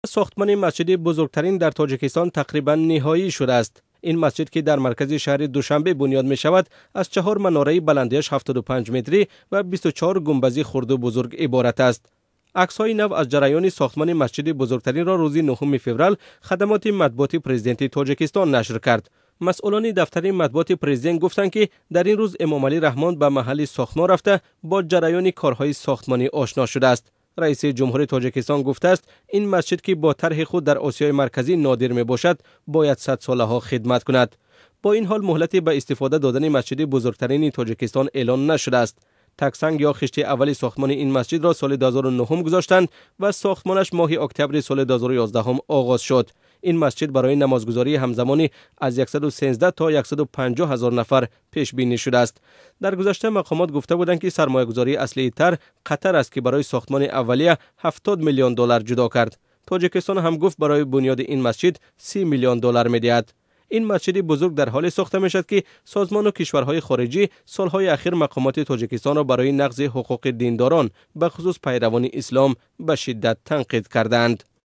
ساختمان مسجد بزرگترین در تاجیکستان تقریبا نهایی شده است. این مسجد که در مرکز شهر دوشنبه بنیاد می شود از 4 مناره بلندیش 75 متری و 24 گنبزی خرد و بزرگ عبارت است. عکس‌های نو از جریان ساختمان مسجد بزرگترین را روز 9 فوریه خدمات مطبوعاتی پرزیدنت تاجیکستان نشر کرد. مسئولان دفتر مطبوعات پرزیدنت گفتند که در این روز امام علی رحمان به محل ساختمان رفته با جریان کارهای ساختمانی آشنا شده است. رئیس جمهور تاجیکستان گفته است این مسجد که با طرح خود در آسیای مرکزی نادر می باشد باید 100 ساله ها خدمت کند. با این حال مهلتی به استفاده دادن مسجد بزرگترین تاجیکستان اعلان نشده است. تکسنگ یا خشت اولی ساختمان این مسجد را سال 2009 گذاشتند و ساختمانش ماه اکتبر سال 2011 آغاز شد. این مسجد برای نمازگزاری همزمانی از 113 تا 150 هزار نفر پیش بینی شده است. در گذشته مقامات گفته بودند که سرمایه‌گذاری اصلی تر قطر است که برای ساختمان اولیه 70 میلیون دلار جدا کرد. تاجیکستان هم گفت برای بنیاد این مسجد 30 میلیون دلار می‌دهد. این مسجد بزرگ در حال ساخته میشد که سازمان و کشورهای خارجی سالهای اخیر مقامات تاجیکستان را برای نقض حقوق دینداران به خصوص پیروان اسلام به شدت تنقید کردند.